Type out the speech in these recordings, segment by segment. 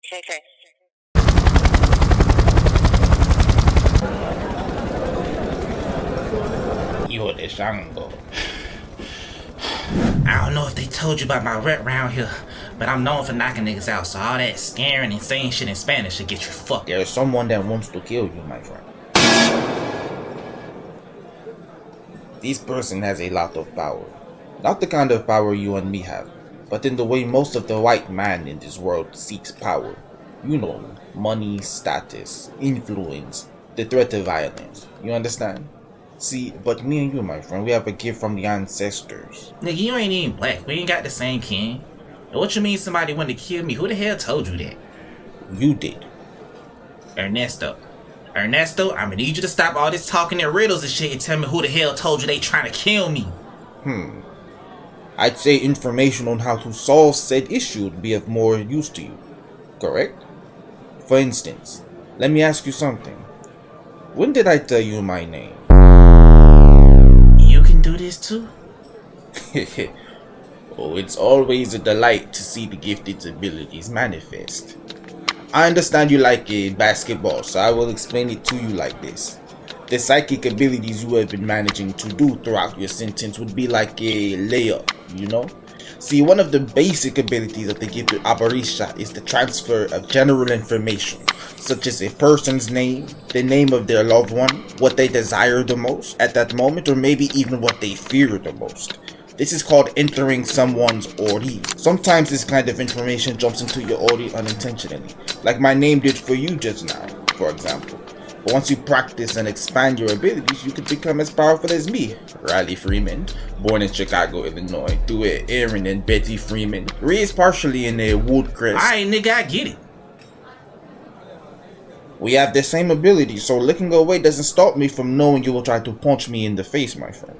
KK. Yo, the Shango. I don't know if they told you about my rep round here, but I'm known for knocking niggas out, so all that scaring and saying shit in Spanish should get you fucked. There's someone that wants to kill you, my friend. This person has a lot of power. Not the kind of power you and me have, but in the way most of the white man in this world seeks power. You know, money, status, influence, the threat of violence. You understand? See, but me and you, my friend, we have a gift from the ancestors. Nigga, you ain't even black. We ain't got the same kin. And what you mean somebody wanted to kill me? Who the hell told you that? You did. Ernesto, I'ma need you to stop all this talking in riddles and shit and tell me who the hell told you they trying to kill me. I'd say information on how to solve said issue would be of more use to you. Correct? For instance, let me ask you something. When did I tell you my name? You can do this too? Oh, it's always a delight to see the gifted abilities manifest. I understand you like basketball, so I will explain it to you like this. The psychic abilities you have been managing to do throughout your sentence would be like a layup, you know? See, one of the basic abilities of the gifted Abarisha is the transfer of general information, such as a person's name, the name of their loved one, what they desire the most at that moment, or maybe even what they fear the most. This is called entering someone's Ori. Sometimes this kind of information jumps into your Ori unintentionally, like my name did for you just now, for example. But once you practice and expand your abilities, you could become as powerful as me, Riley Freeman, born in Chicago, Illinois, to Aaron and Betty Freeman, raised partially in Woodcrest. Alright, nigga, I get it. We have the same ability, so looking away doesn't stop me from knowing you will try to punch me in the face, my friend.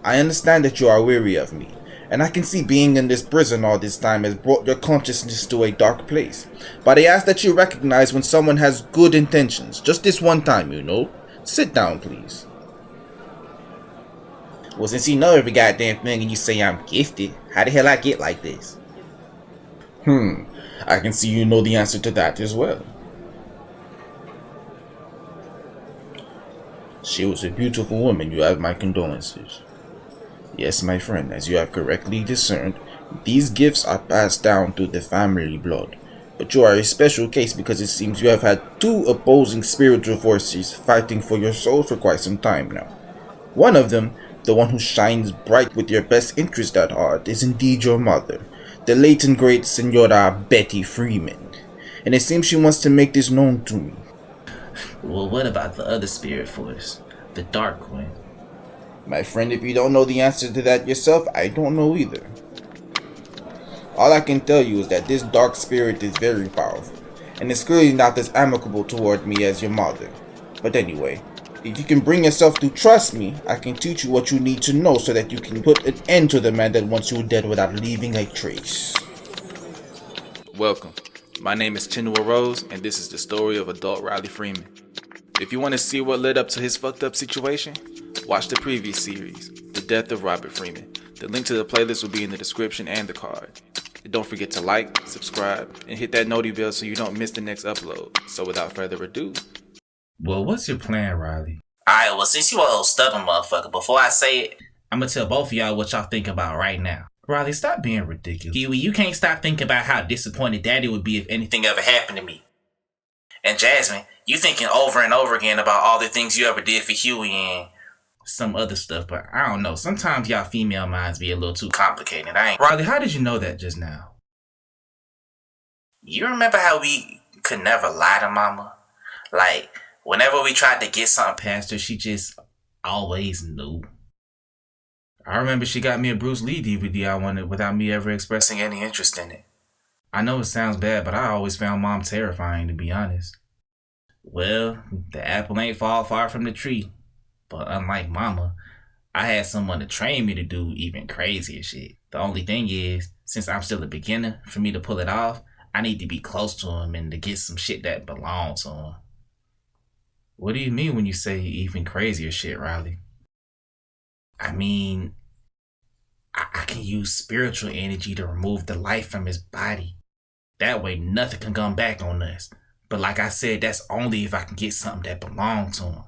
I understand that you are weary of me, and I can see being in this prison all this time has brought your consciousness to a dark place. But I ask that you recognize when someone has good intentions, just this one time, you know. Sit down, please. Well, since you know every goddamn thing and you say I'm gifted, how the hell I get like this? I can see you know the answer to that as well. She was a beautiful woman, you have my condolences. Yes, my friend, as you have correctly discerned, these gifts are passed down through the family blood. But you are a special case because it seems you have had two opposing spiritual forces fighting for your soul for quite some time now. One of them, the one who shines bright with your best interest at heart, is indeed your mother, the late and great Senora Betty Freeman. And it seems she wants to make this known to me. Well, what about the other spirit force? The dark one? My friend, if you don't know the answer to that yourself, I don't know either. All I can tell you is that this dark spirit is very powerful, and it's clearly not as amicable toward me as your mother. But anyway, if you can bring yourself to trust me, I can teach you what you need to know so that you can put an end to the man that wants you dead without leaving a trace. Welcome. My name is Chinua Rose, and this is the story of adult Riley Freeman. If you want to see what led up to his fucked up situation, watch the previous series, The Death of Robert Freeman. The link to the playlist will be in the description and the card. And don't forget to like, subscribe, and hit that noti bell so you don't miss the next upload. So without further ado. Well, what's your plan, Riley? Alright, well, since you a old stubborn motherfucker, before I say it, I'm gonna tell both of y'all what y'all think about right now. Riley, stop being ridiculous. Huey, you can't stop thinking about how disappointed Daddy would be if anything ever happened to me. And Jasmine, you thinking over and over again about all the things you ever did for Huey and some other stuff, but I don't know. Sometimes y'all female minds be a little too complicated. Riley, how did you know that just now? You remember how we could never lie to Mama? Like, whenever we tried to get something past her, she just always knew. I remember she got me a Bruce Lee DVD I wanted without me ever expressing any interest in it. I know it sounds bad, but I always found Mom terrifying, to be honest. Well, the apple ain't fall far from the tree. But unlike Mama, I had someone to train me to do even crazier shit. The only thing is, since I'm still a beginner, for me to pull it off, I need to be close to him and to get some shit that belongs to him. What do you mean when you say even crazier shit, Riley? I mean, I can use spiritual energy to remove the life from his body. That way nothing can come back on us. But like I said, that's only if I can get something that belongs to him.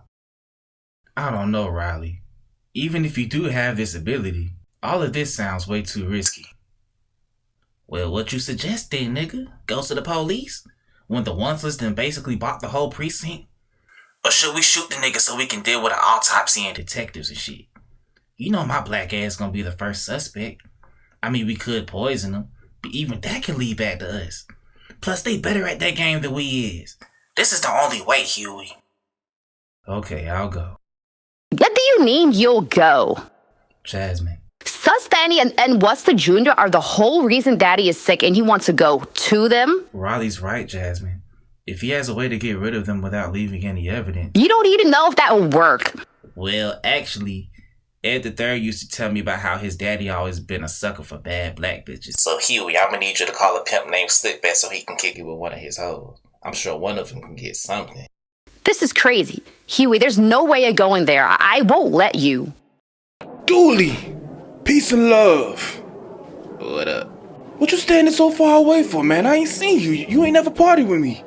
I don't know, Riley. Even if you do have this ability, all of this sounds way too risky. Well, what you suggest then, nigga? Go to the police? When the onesless then basically bought the whole precinct? Or should we shoot the nigga so we can deal with an autopsy and detectives and shit? You know my black ass gonna be the first suspect. I mean, we could poison them, but even that can lead back to us. Plus, they better at that game than we is. This is the only way, Huey. Okay, I'll go. What do you mean you'll go? Jasmine. Sus Danny and Wester Jr. are the whole reason Daddy is sick and he wants to go to them? Riley's right, Jasmine. If he has a way to get rid of them without leaving any evidence... You don't even know if that will work. Well, actually... Ed the Third used to tell me about how his daddy always been a sucker for bad black bitches. So Huey, I'm gonna need you to call a pimp named Slickback so he can kick it with one of his hoes. I'm sure one of them can get something. This is crazy. Huey, there's no way of going there. I won't let you. Dooley, peace and love. What up? What you standing so far away for, man? I ain't seen you. You ain't never partied with me.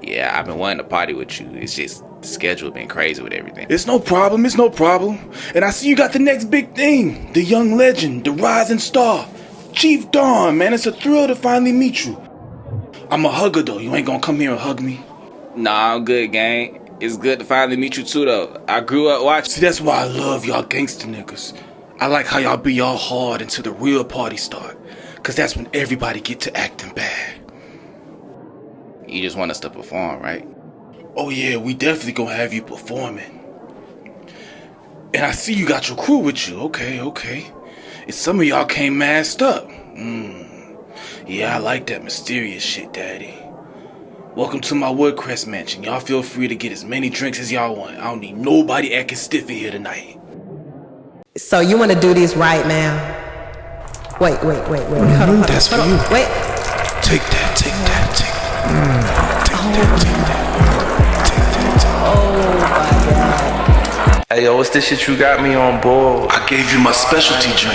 Yeah, I've been wanting to party with you. It's just the schedule been crazy with everything. It's no problem. And I see you got the next big thing. The young legend, the rising star. Chief Dawn, man. It's a thrill to finally meet you. I'm a hugger, though. You ain't gonna come here and hug me. Nah, I'm good, gang. It's good to finally meet you too, though. I grew up watching. See, that's why I love y'all gangster niggas. I like how y'all be all hard until the real party start. Cause that's when everybody get to acting bad. You just want us to perform, right? Oh yeah, we definitely gonna have you performing. And I see you got your crew with you. Okay. And some of y'all came masked up. Yeah, I like that mysterious shit, Daddy. Welcome to my Woodcrest mansion. Y'all feel free to get as many drinks as y'all want. I don't need nobody acting stiff in here tonight. So you want to do this right now? Wait. Hold on. That's for you. Wait. Take that. Oh my God. Hey yo, what's this shit you got me on board? I gave you my specialty drink.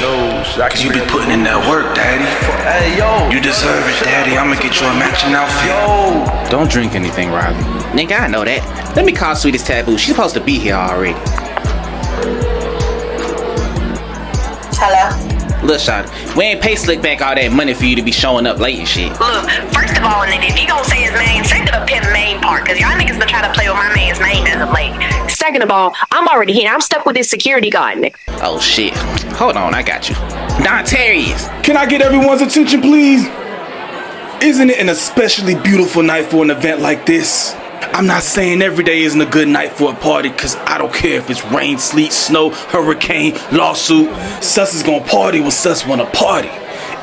Cause you be putting in that work, Daddy. Hey yo. You deserve it, Daddy. I'ma get you a matching outfit. Yo. Don't drink anything, Riley. Nigga, I know that. Let me call Sweetest Taboo. She's supposed to be here already. Hello? Look, shawty, we ain't pay Slickback all that money for you to be showing up late and shit. Look, first of all, nigga, if you gonna say his name, say to the pimp main part, cause y'all niggas been trying to play with my man's name as of late. Second of all, I'm already here. I'm stuck with this security guard, nigga. Oh shit. Hold on, I got you. Don Terriers. Can I get everyone's attention, please? Isn't it an especially beautiful night for an event like this? I'm not saying every day isn't a good night for a party, cause I don't care if it's rain, sleet, snow, hurricane, lawsuit. Sus is gonna party when Sus wanna party.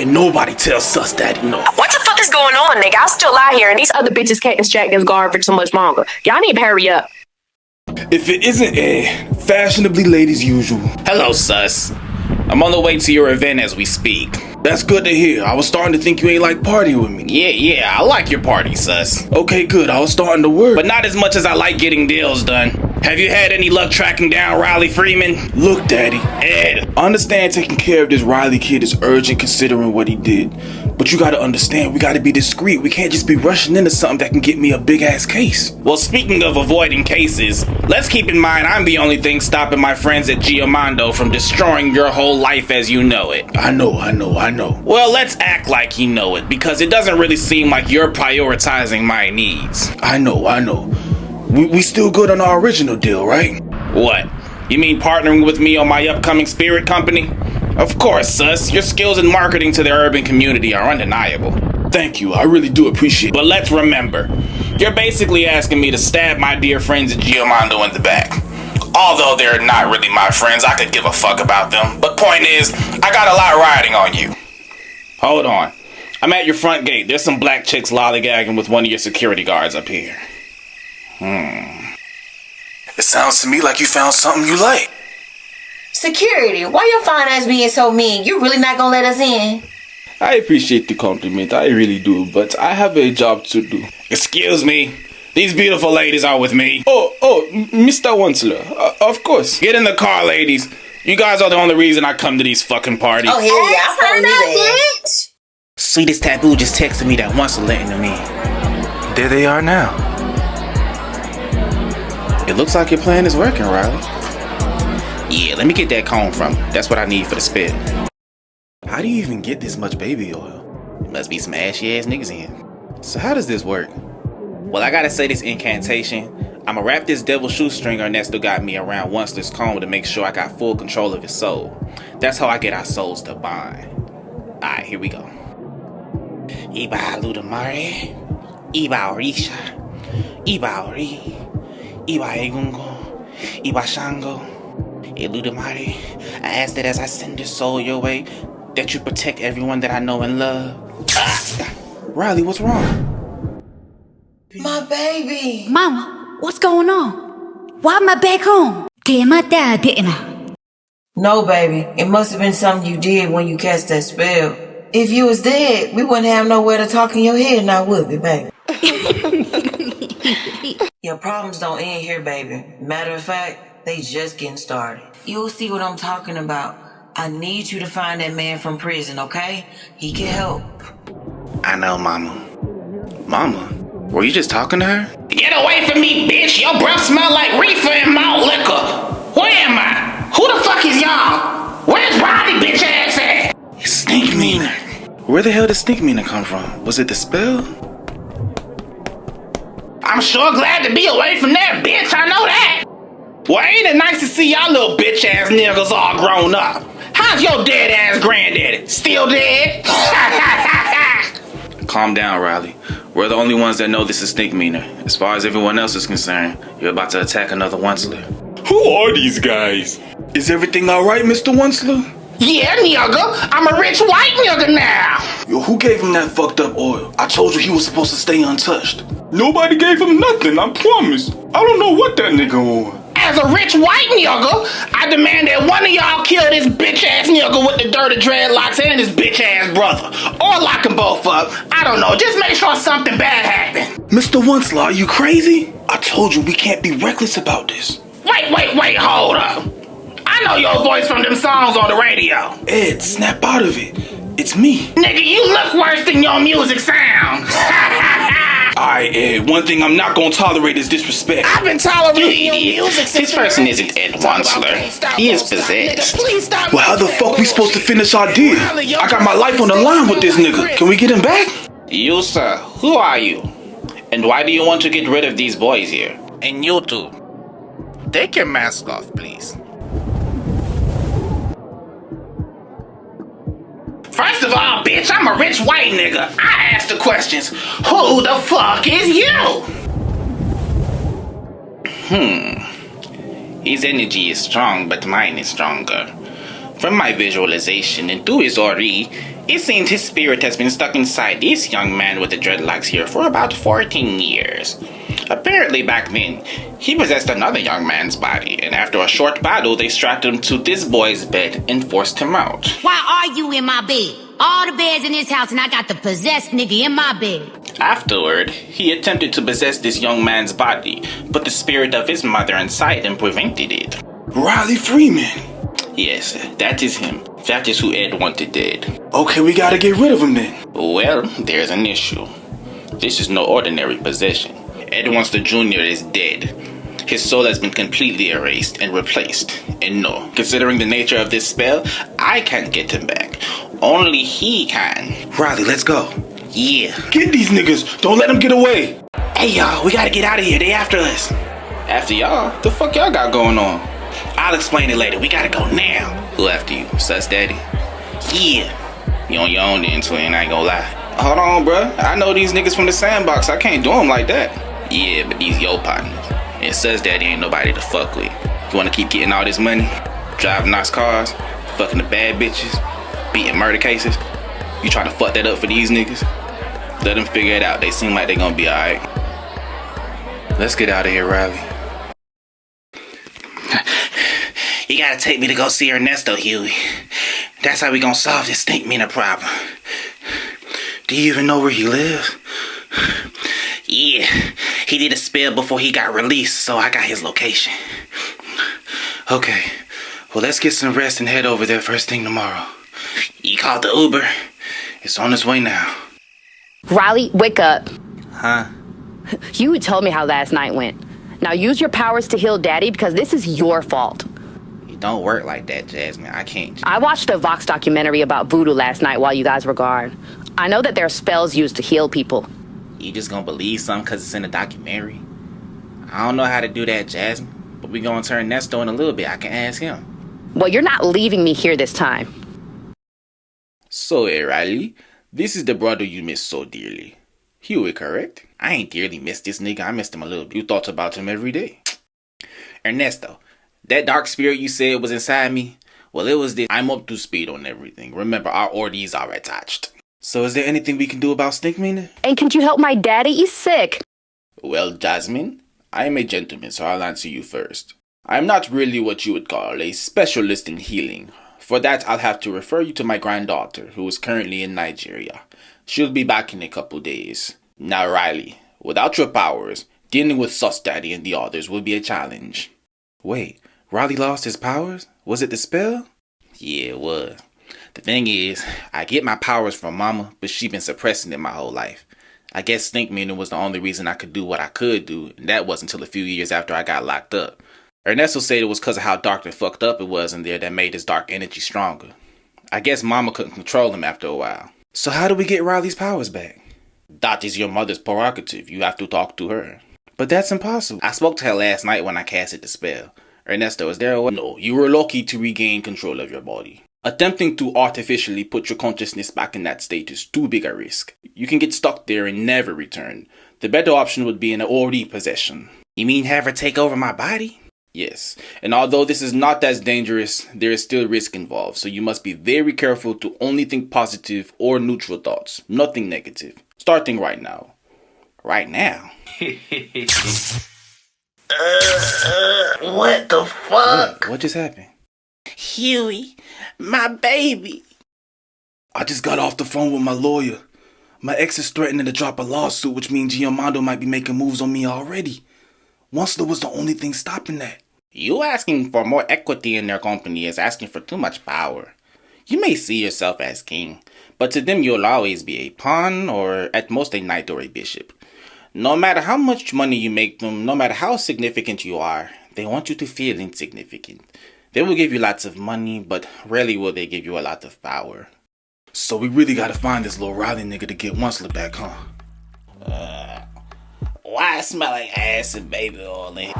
And nobody tells Sus Daddy no. What the fuck is going on, nigga? I'll still lie here, and these other bitches can't distract this guard for too much longer. Y'all need to hurry up. If it isn't Ed, fashionably late as usual. Hello, sus. I'm on the way to your event as we speak. That's good to hear. I was starting to think you ain't like partying with me. Yeah, I like your party, sus. Okay, good. I was starting to worry. But not as much as I like getting deals done. Have you had any luck tracking down Riley Freeman? Look, Daddy. Ed. I understand taking care of this Riley kid is urgent considering what he did. But you gotta understand, we gotta be discreet. We can't just be rushing into something that can get me a big-ass case. Well, speaking of avoiding cases, let's keep in mind I'm the only thing stopping my friends at Giamondo from destroying your whole life as you know it. I know. Well, let's act like you know it, because it doesn't really seem like you're prioritizing my needs. I know. We still good on our original deal, right? What? You mean partnering with me on my upcoming spirit company? Of course, sus. Your skills in marketing to the urban community are undeniable. Thank you. I really do appreciate it. But let's remember, you're basically asking me to stab my dear friends at Giamondo in the back. Although they're not really my friends, I could give a fuck about them. But point is, I got a lot riding on you. Hold on. I'm at your front gate. There's some black chicks lollygagging with one of your security guards up here. It sounds to me like you found something you like. Security, why your fine ass being so mean? You really not gonna let us in? I appreciate the compliment, I really do, but I have a job to do. Excuse me. These beautiful ladies are with me. Oh, Mr. Wensler, of course. Get in the car, ladies. You guys are the only reason I come to these fucking parties. Oh, hell yeah, I follow his ass. Sweetest Taboo just texted me that wants to let him in. There they are now. It looks like your plan is working, Riley. Yeah, let me get that comb from him. That's what I need for the spell. How do you even get this much baby oil? Must be some ashy ass niggas in here. So how does this work? Well, I gotta say this incantation. I'ma wrap this devil shoestring Ernesto got me around Onceler's comb to make sure I got full control of his soul. That's how I get our souls to bind. Alright, here we go. Iba Ludamare, Iba Orisha, Iba Ori, Iba Egungo, Iba Shango, Eludamare. I ask that as I send this soul your way, that you protect everyone that I know and love. Riley, what's wrong? My baby. Mama, what's going on? Why am I back home? Damn, I died, didn't I? No, baby. It must have been something you did when you cast that spell. If you was dead, we wouldn't have nowhere to talk in your head now, would we, baby? Your problems don't end here, baby. Matter of fact, they just getting started. You'll see what I'm talking about. I need you to find that man from prison, okay? He can help. I know, Mama. Mama? Were you just talking to her? Get away from me, bitch! Your breath smell like reefer and malt liquor! Where am I? Who the fuck is y'all? Where's Riley, bitch ass at? Stink meaner. Where the hell did stink meaner come from? Was it the spell? I'm sure glad to be away from that bitch, I know that! Well, ain't it nice to see y'all little bitch ass niggas all grown up? How's your dead ass granddaddy? Still dead? Calm down, Riley. We're the only ones that know this is stink meaner. As far as everyone else is concerned, you're about to attack another Onceler. Who are these guys? Is everything alright, Mr. Onceler? Yeah, nigga. I'm a rich white nigga now. Yo, who gave him that fucked up oil? I told you he was supposed to stay untouched. Nobody gave him nothing, I promise. I don't know what that nigga on. As a rich white nigga, I demand that one of y'all kill this bitch ass nigga with the dirty dreadlocks and his bitch ass brother. Or lock them both up. I don't know, just make sure something bad happens. Mr. Onceler, are you crazy? I told you we can't be reckless about this. Wait, hold up. I know your voice from them songs on the radio. Ed, snap out of it. It's me. Nigga, you look worse than your music sound. Alright, Ed, one thing I'm not gonna tolerate is disrespect. I've been tolerating your music since This person isn't Ed Onceler. He is possessed. Well, how the fuck we supposed to finish our deal? I got my life on the line with this nigga. Can we get him back? You, sir, who are you? And why do you want to get rid of these boys here? And you too. Take your mask off, please. First of all, bitch, I'm a rich white nigga. I ask the questions. Who the fuck is you? His energy is strong, but mine is stronger. From my visualization and through his Ori, it seems his spirit has been stuck inside this young man with the dreadlocks here for about 14 years. Apparently back then, he possessed another young man's body, and after a short battle, they strapped him to this boy's bed and forced him out. Why are you in my bed? All the beds in this house and I got the possessed nigga in my bed. Afterward, he attempted to possess this young man's body, but the spirit of his mother inside him prevented it. Riley Freeman. Yes, that is him. That is who Ed wanted dead. Okay, we gotta get rid of him then. Well, there's an issue. This is no ordinary possession. Ed Onceler Jr. is dead. His soul has been completely erased and replaced. And no, considering the nature of this spell, I can't get him back. Only he can. Riley, let's go. Yeah. Get these niggas. Don't let them get away. Hey y'all, we gotta get out of here. They after us. After y'all? The fuck y'all got going on? I'll explain it later. We gotta go now. Who after you? Sus Daddy? Yeah. You on your own then, twin. I ain't gonna lie. Hold on, bruh. I know these niggas from the sandbox. I can't do them like that. Yeah, but these your partners. And Sus Daddy ain't nobody to fuck with. You wanna keep getting all this money? Driving nice cars? Fucking the bad bitches? Beating murder cases? You trying to fuck that up for these niggas? Let them figure it out. They seem like they gonna be alright. Let's get out of here, Riley. You gotta take me to go see Ernesto, Huey. That's how we gonna solve this stink meaner problem. Do you even know where he lives? Yeah, he did a spell before he got released, so I got his location. Okay, well let's get some rest and head over there first thing tomorrow. You called the Uber? It's on its way now. Riley, wake up. Huh? You told me how last night went. Now use your powers to heal Daddy because this is your fault. It don't work like that, Jasmine. I can't. I watched a Vox documentary about voodoo last night while you guys were gone. I know that there are spells used to heal people. You just gonna believe something because it's in a documentary? I don't know how to do that, Jasmine. But we gonna turn Nesto in a little bit. I can ask him. Well, you're not leaving me here this time. So, Riley, this is the brother you miss so dearly. Huey, correct? I ain't dearly missed this nigga. I missed him a little bit. You thought about him every day. Ernesto, that dark spirit you said was inside me, well, it was this. I'm up to speed on everything. Remember, our orders are attached. So is there anything we can do about Snake Meaning? And can you help my daddy? He's sick. Well, Jasmine, I am a gentleman, so I'll answer you first. I am not really what you would call a specialist in healing. For that, I'll have to refer you to my granddaughter, who is currently in Nigeria. She'll be back in a couple days. Now, Riley, without your powers, dealing with Sus Daddy and the others will be a challenge. Wait, Riley lost his powers? Was it the spell? Yeah, it was. The thing is, I get my powers from Mama, but she been suppressing it my whole life. I guess Snake Meaning was the only reason I could do what I could do, and that wasn't until a few years after I got locked up. Ernesto said it was because of how dark and fucked up it was in there that made his dark energy stronger. I guess Mama couldn't control him after a while. So how do we get Riley's powers back? That is your mother's prerogative. You have to talk to her. But that's impossible. I spoke to her last night when I casted the spell. Ernesto, is there a way? No, you were lucky to regain control of your body. Attempting to artificially put your consciousness back in that state is too big a risk. You can get stuck there and never return. The better option would be an Ori possession. You mean have her take over my body? Yes, and although this is not as dangerous, there is still risk involved, so you must be very careful to only think positive or neutral thoughts, nothing negative. Starting right now. Right now? What the fuck? What just happened? Huey, my baby. I just got off the phone with my lawyer. My ex is threatening to drop a lawsuit, which means Giamando might be making moves on me already. Once was the only thing stopping that. You asking for more equity in their company is asking for too much power. You may see yourself as king, but to them you'll always be a pawn or at most a knight or a bishop. No matter how much money you make them, no matter how significant you are, they want you to feel insignificant. They will give you lots of money, but rarely will they give you a lot of power. So we really gotta find this little Riley nigga to get Onceler back, huh? Why I smell like ass and baby oil in here?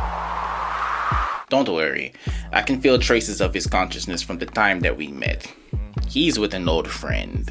Don't worry, I can feel traces of his consciousness from the time that we met. He's with an old friend.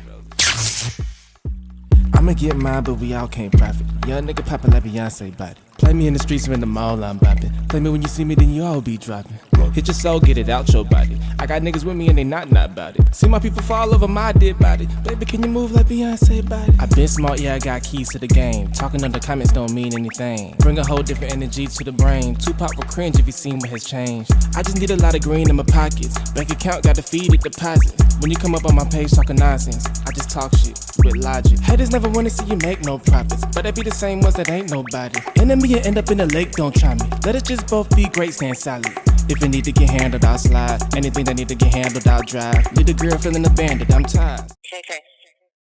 I'ma get mine, but we all can't profit. Young nigga poppin' like Beyonce body. Play me in the streets or in the mall, I'm boppin'. Play me when you see me, then you all be dropping. Hit your soul, get it out your body. I got niggas with me and they not about it. See my people fall over my dead body. Baby, can you move like Beyonce body? I been smart, yeah, I got keys to the game. Talking under comments don't mean anything. Bring a whole different energy to the brain. Tupac will cringe if you seen what has changed. I just need a lot of green in my pockets. Bank account got to feed it deposits. When you come up on my page talking nonsense, I just talk shit with logic. Haters never wanna see you make no profits, but they be the same ones that ain't nobody. Enemy and end up in the lake, don't try me. Let us just both be great, stand solid. If it need to get handled, I'll slide. Anything that need to get handled, I'll drive. Need a girl feeling abandoned, I'm tired. Okay.